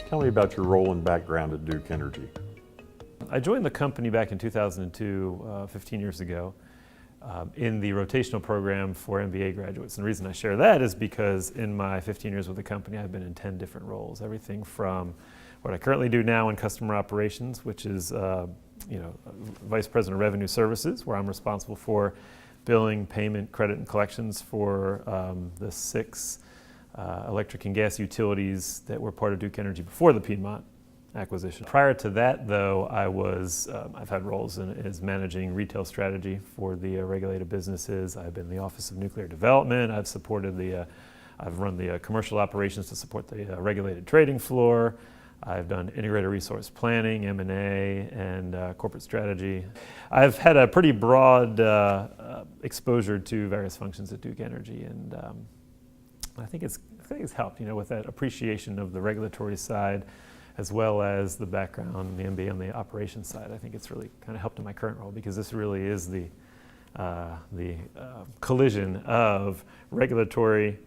Tell me about your role and background at Duke Energy. I joined the company back in 2002, 15 years ago, in the rotational program for MBA graduates. And the reason I share that is because in my 15 years with the company, I've been in 10 different roles. Everything from what I currently do now in customer operations, which is Vice President of Revenue Services, where I'm responsible for billing, payment, credit, and collections for the 6 electric and gas utilities that were part of Duke Energy before the Piedmont acquisition. Prior to that, though, I've had roles as managing retail strategy for the regulated businesses. I've been in the Office of Nuclear Development. I've run the commercial operations to support the regulated trading floor. I've done integrated resource planning, M&A, and corporate strategy. I've had a pretty broad exposure to various functions at Duke Energy, and I think it's helped, with that appreciation of the regulatory side, as well as the background, the MBA on the operations side. I think it's really kind of helped in my current role, because this really is the collision of regulatory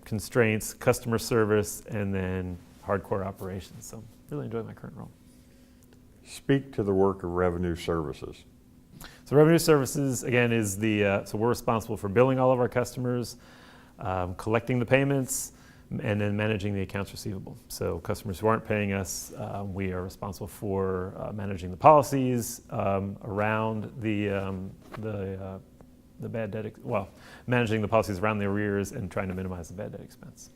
constraints, customer service, and then hardcore operations. So really enjoy my current role. Speak to the work of revenue services. So revenue services, again, is so we're responsible for billing all of our customers, collecting the payments, and then managing the accounts receivable. So customers who aren't paying us, we are responsible for managing the policies around the bad debt, managing the policies around the arrears and trying to minimize the bad debt expense.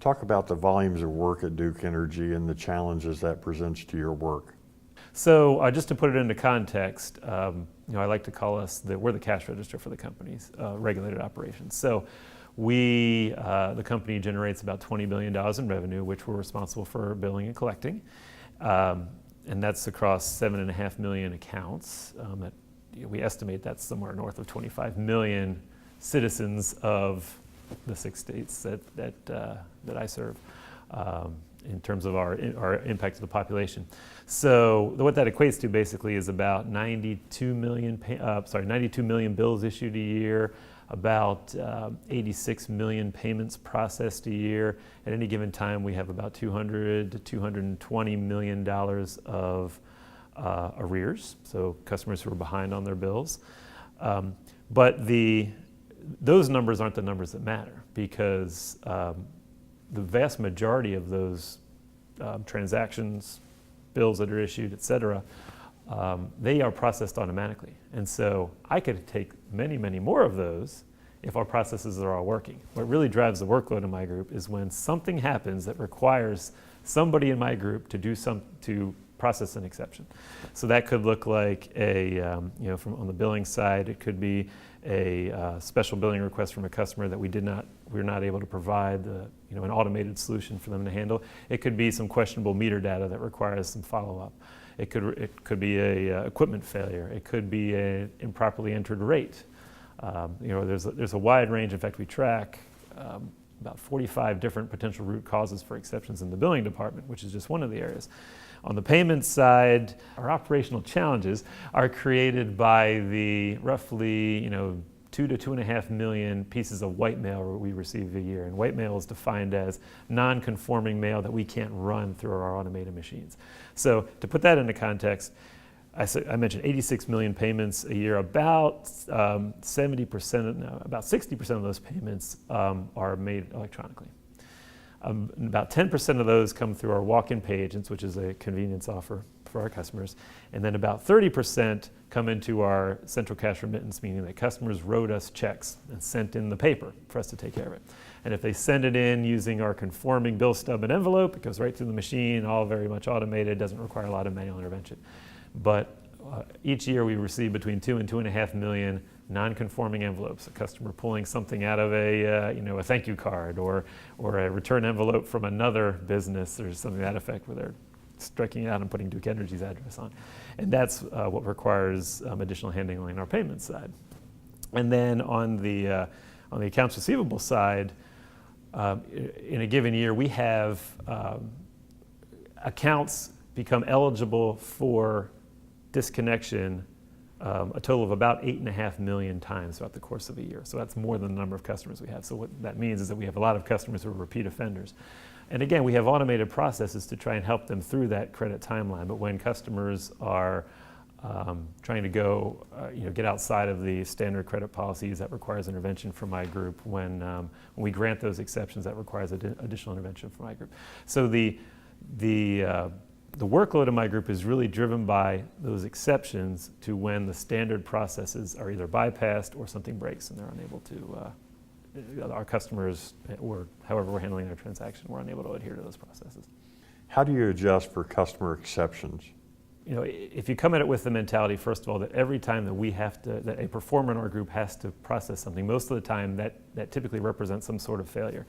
Talk about the volumes of work at Duke Energy and the challenges that presents to your work. So just to put it into context, I like to call us we're the cash register for the company's regulated operations. So the company generates about $20 billion in revenue, which we're responsible for billing and collecting. And that's across 7.5 million accounts. We estimate that's somewhere north of 25 million citizens of the 6 states that I serve in terms of our impact to the population. So what that equates to basically is about 92 million bills issued a year, about 86 million payments processed a year. At any given time, we have about $200 to $220 million of arrears, so customers who are behind on their bills. But those numbers aren't the numbers that matter, because the vast majority of those transactions, bills that are issued, et cetera, they are processed automatically. And so I could take many, many more of those if our processes are all working. What really drives the workload in my group is when something happens that requires somebody in my group to process an exception. So that could look like from on the billing side, it could be a special billing request from a customer that we're not able to provide an automated solution for them to handle. It could be some questionable meter data that requires some follow-up. It could be a equipment failure. It could be an improperly entered rate. There's a wide range. In fact, we track about 45 different potential root causes for exceptions in the billing department, which is just one of the areas. On the payment side, our operational challenges are created by the roughly 2 to 2.5 million pieces of white mail we receive a year. And white mail is defined as non-conforming mail that we can't run through our automated machines. So to put that into context, I mentioned 86 million payments a year. About 60% of those payments are made electronically. About 10% of those come through our walk-in pay agents, which is a convenience offer for our customers. And then about 30% come into our central cash remittance, meaning that customers wrote us checks and sent in the paper for us to take care of it. And if they send it in using our conforming bill stub and envelope, it goes right through the machine, all very much automated, doesn't require a lot of manual intervention. But each year we receive between 2 and 2.5 million non-conforming envelopes, a customer pulling something out of a thank you card or a return envelope from another business or something to that effect, where they're striking it out and putting Duke Energy's address on. And that's what requires additional handling on our payment side. And then on the accounts receivable side, in a given year, we have accounts become eligible for disconnection a total of about 8.5 million times throughout the course of a year. So that's more than the number of customers we have. So what that means is that we have a lot of customers who are repeat offenders. And again, we have automated processes to try and help them through that credit timeline. But when customers are trying to go, get outside of the standard credit policies, that requires intervention from my group. When we grant those exceptions, that requires additional intervention from my group. So the workload of my group is really driven by those exceptions to when the standard processes are either bypassed or something breaks and they're unable to, our customers, or however we're handling their transaction, we're unable to adhere to those processes. How do you adjust for customer exceptions? If you come at it with the mentality, first of all, that every time that a performer in our group has to process something, most of the time that typically represents some sort of failure,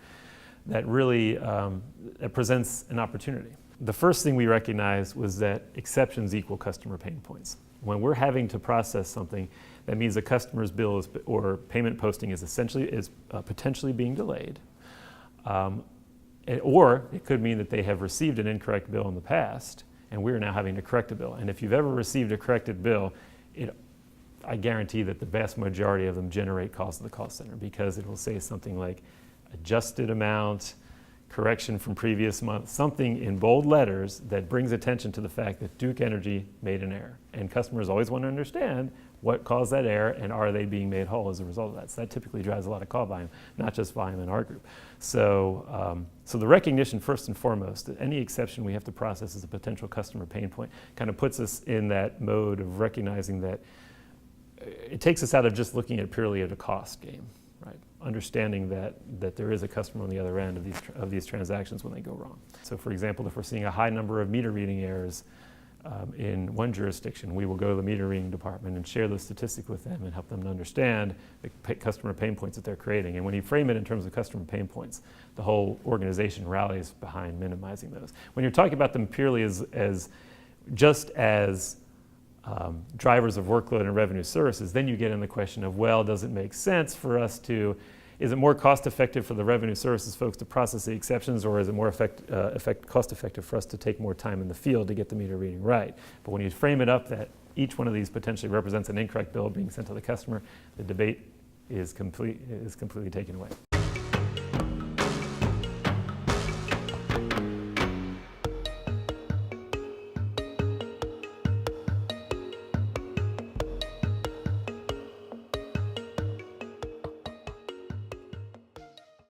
that really that presents an opportunity. The first thing we recognized was that exceptions equal customer pain points. When we're having to process something, that means the customer's bill or payment posting is potentially being delayed. Or it could mean that they have received an incorrect bill in the past, and we're now having to correct a bill. And if you've ever received a corrected bill, I guarantee that the vast majority of them generate calls to the call center, because it will say something like adjusted amount, correction from previous month, something in bold letters that brings attention to the fact that Duke Energy made an error. And customers always want to understand what caused that error and are they being made whole as a result of that. So that typically drives a lot of call volume, not just volume in our group. So, so the recognition, first and foremost, that any exception we have to process as a potential customer pain point kind of puts us in that mode of recognizing that it takes us out of just looking at purely at a cost game, right? Understanding that there is a customer on the other end of these transactions when they go wrong. So for example, if we're seeing a high number of meter reading errors in one jurisdiction, we will go to the meter reading department and share the statistic with them and help them to understand the customer pain points that they're creating. And when you frame it in terms of customer pain points, the whole organization rallies behind minimizing those. When you're talking about them purely as drivers of workload and revenue services, then you get in the question of, well, does it make sense for us to, is it more cost effective for the revenue services folks to process the exceptions, or is it more cost effective for us to take more time in the field to get the meter reading right? But when you frame it up that each one of these potentially represents an incorrect bill being sent to the customer, the debate is completely taken away.